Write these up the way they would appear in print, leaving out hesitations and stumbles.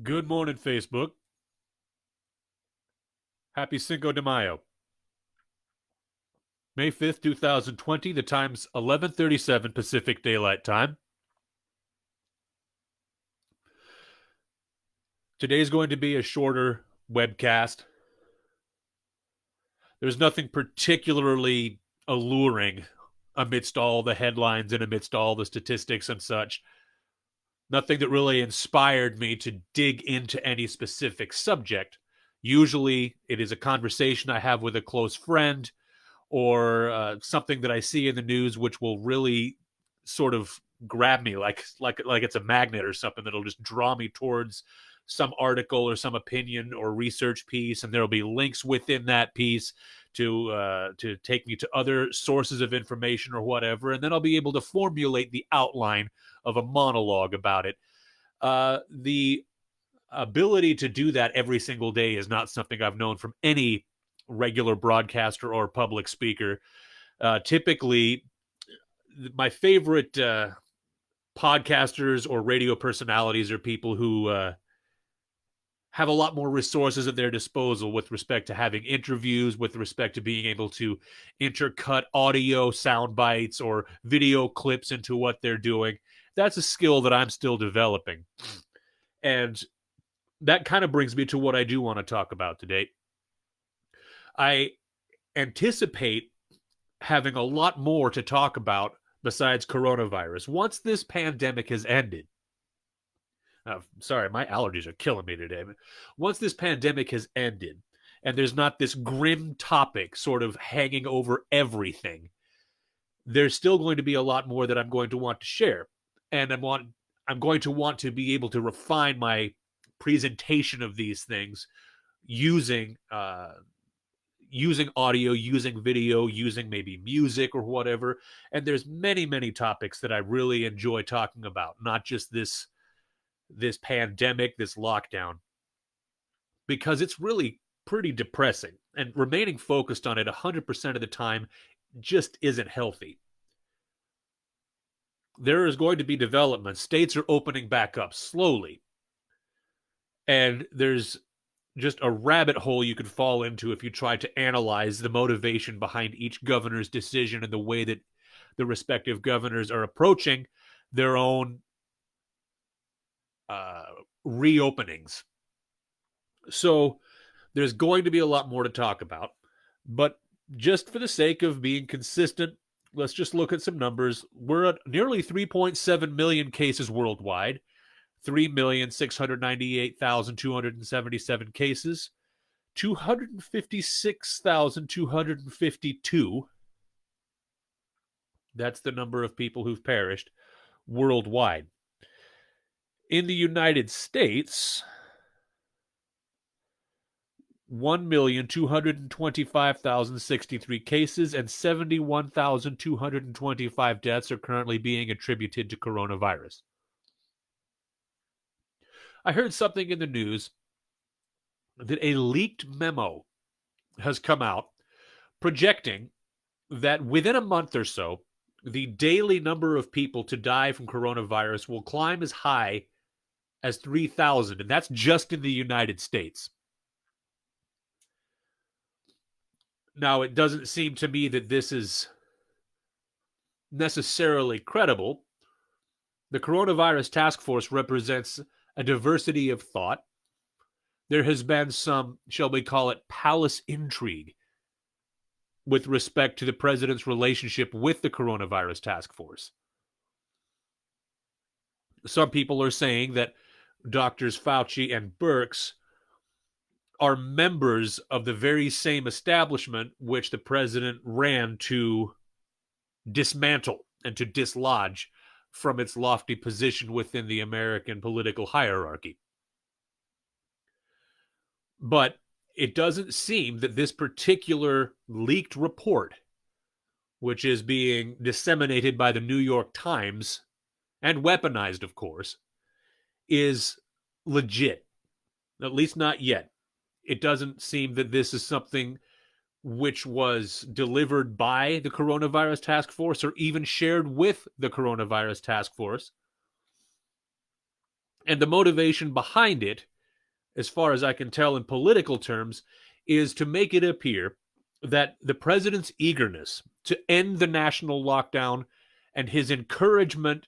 Good morning, Facebook. Happy Cinco de Mayo. May 5th, 2020. The time's 11:37 Pacific Daylight Time. Today's going to be a shorter webcast. There's nothing particularly alluring amidst all the headlines and amidst all the statistics and such. Nothing that really inspired me to dig into any specific subject. Usually, it is a conversation I have with a close friend or something that I see in the news which will really sort of grab me like it's a magnet or something that'll just draw me towards some article or some opinion or research piece, and there'll be links within that piece to take me to other sources of information or whatever, and then I'll be able to formulate the outline of a monologue about it. The ability to do that every single day is not something I've known from any regular broadcaster or public speaker. Typically, my favorite podcasters or radio personalities are people who have a lot more resources at their disposal with respect to having interviews, with respect to being able to intercut audio sound bites or video clips into what they're doing. That's a skill that I'm still developing. And that kind of brings me to what I do want to talk about today. I anticipate having a lot more to talk about besides coronavirus once this pandemic has ended. Sorry, my allergies are killing me today. Once this pandemic has ended and there's not this grim topic sort of hanging over everything, there's still going to be a lot more that I'm going to want to share. And I'm going to want to be able to refine my presentation of these things using using audio, using video, using maybe music or whatever. And there's many topics that I really enjoy talking about, not just this pandemic, this lockdown, because it's really pretty depressing. And remaining focused on it 100% of the time just isn't healthy. There is going to be development. States are opening back up slowly. And there's just a rabbit hole you could fall into if you try to analyze the motivation behind each governor's decision and the way that the respective governors are approaching their own uh, reopenings. So there's going to be a lot more to talk about, but just for the sake of being consistent, let's just look at some numbers. We're at nearly 3.7 million cases worldwide, 3,698,277 cases, 256,252. That's the number of people who've perished worldwide. In the United States, 1,225,063 cases and 71,225 deaths are currently being attributed to coronavirus. I heard something in the news that a leaked memo has come out projecting that within a month or so, the daily number of people to die from coronavirus will climb as high as 3,000, and that's just in the United States. Now, it doesn't seem to me that this is necessarily credible. The coronavirus task force represents a diversity of thought. There has been some, shall we call it, palace intrigue with respect to the president's relationship with the coronavirus task force. Some people are saying that Doctors Fauci and Birx are members of the very same establishment which the president ran to dismantle and to dislodge from its lofty position within the American political hierarchy. But it doesn't seem that this particular leaked report, which is being disseminated by the New York Times and weaponized, of course, is legit, at least not yet. It doesn't seem that this is something which was delivered by the coronavirus task force or even shared with the coronavirus task force. And the motivation behind it, as far as I can tell in political terms, is to make it appear that the president's eagerness to end the national lockdown and his encouragement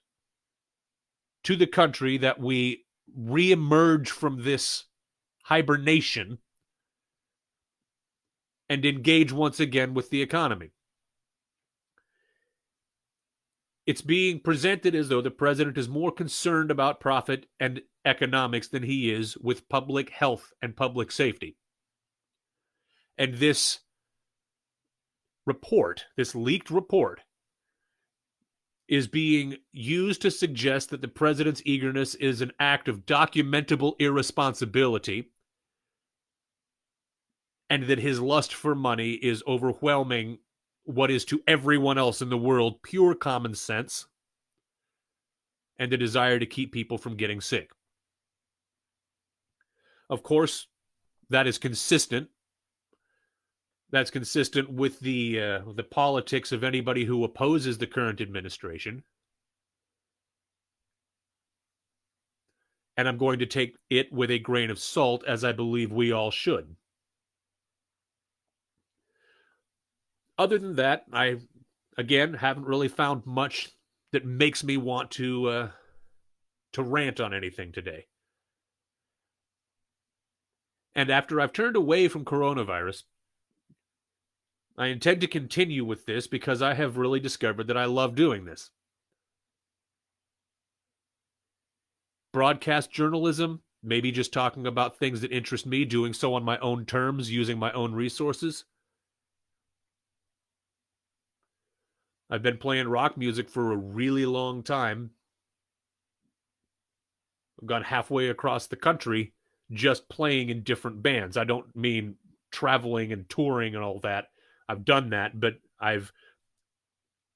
to the country that we reemerge from this hibernation and engage once again with the economy. It's being presented as though the president is more concerned about profit and economics than he is with public health and public safety. And this report, this leaked report, is being used to suggest that the president's eagerness is an act of documentable irresponsibility and that his lust for money is overwhelming what is to everyone else in the world pure common sense and the desire to keep people from getting sick. Of course, that is consistent. That's consistent with the politics of anybody who opposes the current administration. And I'm going to take it with a grain of salt, as I believe we all should. Other than that, I, again, haven't really found much that makes me want to rant on anything today. And after I've turned away from coronavirus, I intend to continue with this because I have really discovered that I love doing this. Broadcast journalism, maybe just talking about things that interest me, doing so on my own terms, using my own resources. I've been playing rock music for a really long time. I've gone halfway across the country just playing in different bands. I don't mean traveling and touring and all that. I've done that, but I've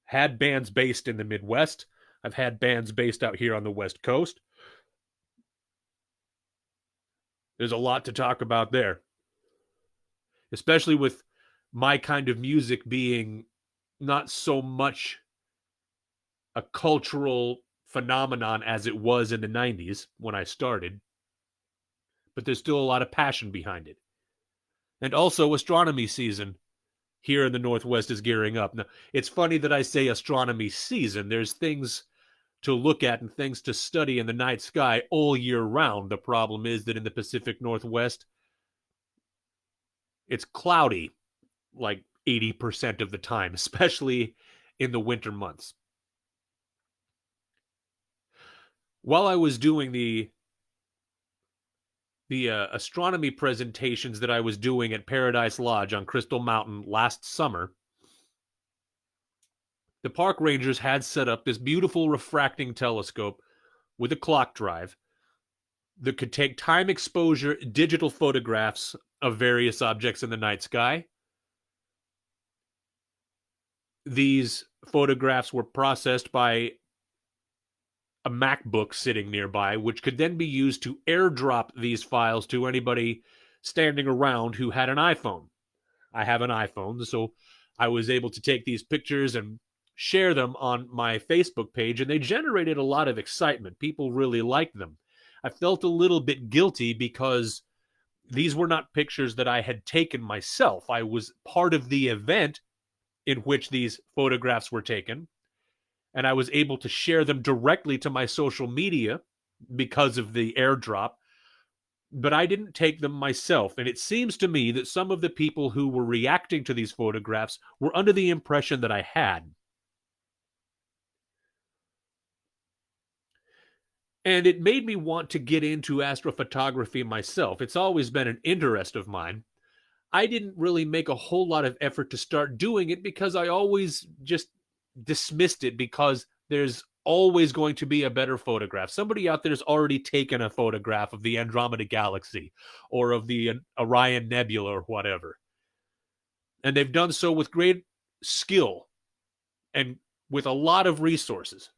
had bands based in the Midwest. I've had bands based out here on the West Coast. There's a lot to talk about there, especially with my kind of music being not so much a cultural phenomenon as it was in the 90s when I started, but there's still a lot of passion behind it. And also, astronomy season here in the Northwest is gearing up. Now, it's funny that I say astronomy season. There's things to look at and things to study in the night sky all year round. The problem is that in the Pacific Northwest, it's cloudy like 80% of the time, especially in the winter months. While I was doing the astronomy presentations that I was doing at Paradise Lodge on Crystal Mountain last summer, the park rangers had set up this beautiful refracting telescope with a clock drive that could take time exposure digital photographs of various objects in the night sky. These photographs were processed by a MacBook sitting nearby, which could then be used to airdrop these files to anybody standing around who had an iPhone. I have an iPhone, so I was able to take these pictures and share them on my Facebook page, and they generated a lot of excitement. People really liked them. I felt a little bit guilty because these were not pictures that I had taken myself. I was part of the event in which these photographs were taken, and I was able to share them directly to my social media because of the airdrop, but I didn't take them myself. And it seems to me that some of the people who were reacting to these photographs were under the impression that I had. And it made me want to get into astrophotography myself. It's always been an interest of mine. I didn't really make a whole lot of effort to start doing it because I always just dismissed it because there's always going to be a better photograph. Somebody out there's already taken a photograph of the Andromeda Galaxy or of the Orion Nebula or whatever. And they've done so with great skill and with a lot of resources.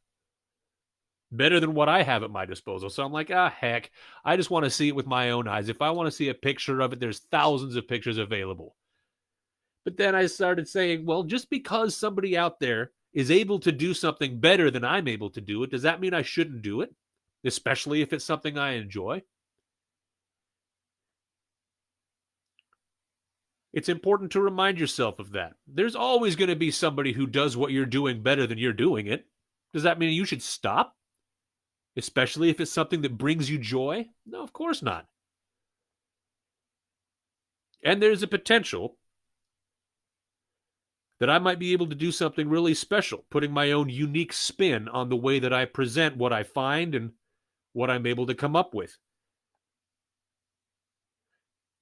Better than what I have at my disposal. So I'm like, heck, I just want to see it with my own eyes. If I want to see a picture of it, there's thousands of pictures available. But then I started saying, well, just because somebody out there is able to do something better than I'm able to do it, does that mean I shouldn't do it? especially if it's something I enjoy. It's important to remind yourself of that. There's always going to be somebody who does what you're doing better than you're doing it. Does that mean you should stop? Especially if it's something that brings you joy? No, of course not. And there's a potential that I might be able to do something really special, putting my own unique spin on the way that I present what I find and what I'm able to come up with.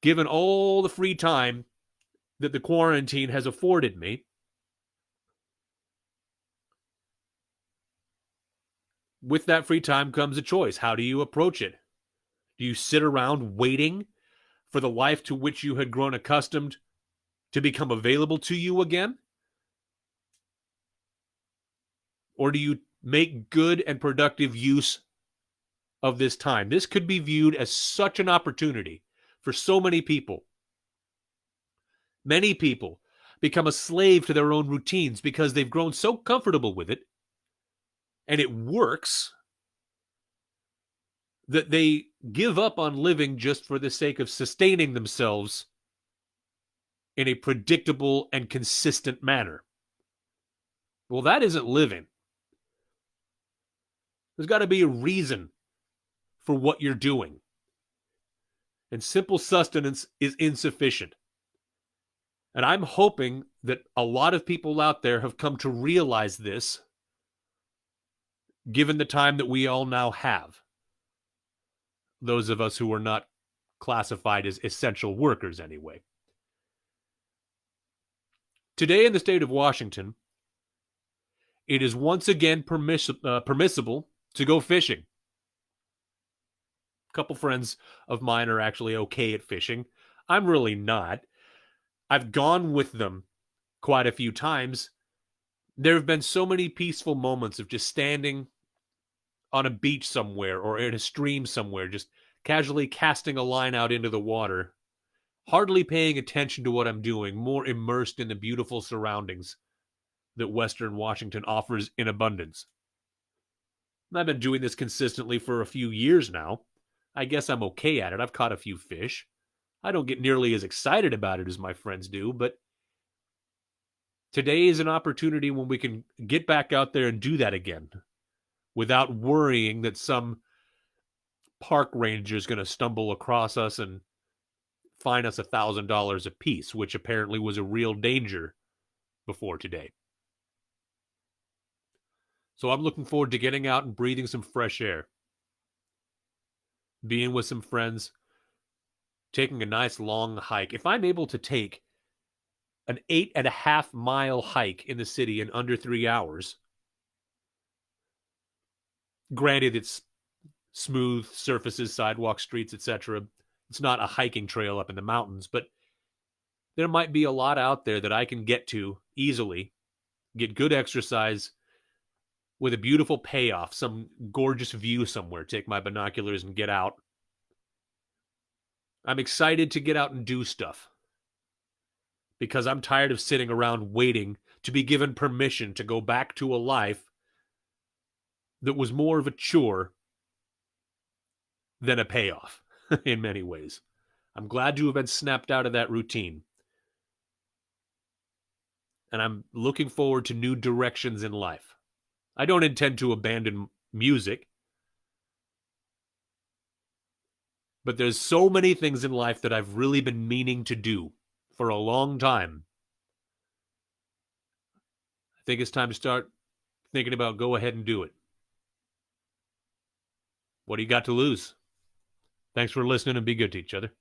Given all the free time that the quarantine has afforded me, with that free time comes a choice. How do you approach it? Do you sit around waiting for the life to which you had grown accustomed to become available to you again? Or do you make good and productive use of this time? This could be viewed as such an opportunity for so many people. Many people become a slave to their own routines because they've grown so comfortable with it and it works that they give up on living just for the sake of sustaining themselves in a predictable and consistent manner. Well, that isn't living. There's got to be a reason for what you're doing. And simple sustenance is insufficient. And I'm hoping that a lot of people out there have come to realize this, given the time that we all now have. Those of us who are not classified as essential workers, anyway. Today in the state of Washington, it is once again permissible to go fishing. A couple friends of mine are actually okay at fishing. I'm really not. I've gone with them quite a few times. There have been so many peaceful moments of just standing on a beach somewhere or in a stream somewhere, just casually casting a line out into the water, hardly paying attention to what I'm doing, more immersed in the beautiful surroundings that Western Washington offers in abundance. And I've been doing this consistently for a few years now. I guess I'm okay at it. I've caught a few fish. I don't get nearly as excited about it as my friends do, but today is an opportunity when we can get back out there and do that again without worrying that some park ranger is going to stumble across us and fine us $1,000 a piece, which apparently was a real danger before today. So I'm looking forward to getting out and breathing some fresh air, being with some friends, taking a nice long hike. If I'm able to take an 8.5-mile hike in the city in under 3 hours, granted it's smooth surfaces, sidewalks, streets, etc. It's not a hiking trail up in the mountains, but there might be a lot out there that I can get to easily, get good exercise with a beautiful payoff, some gorgeous view somewhere, take my binoculars and get out. I'm excited to get out and do stuff because I'm tired of sitting around waiting to be given permission to go back to a life that was more of a chore than a payoff in many ways. I'm glad to have been snapped out of that routine. And I'm looking forward to new directions in life. I don't intend to abandon music, but there's so many things in life that I've really been meaning to do for a long time. I think it's time to start thinking about go ahead and do it. What do you got to lose? Thanks for listening and be good to each other.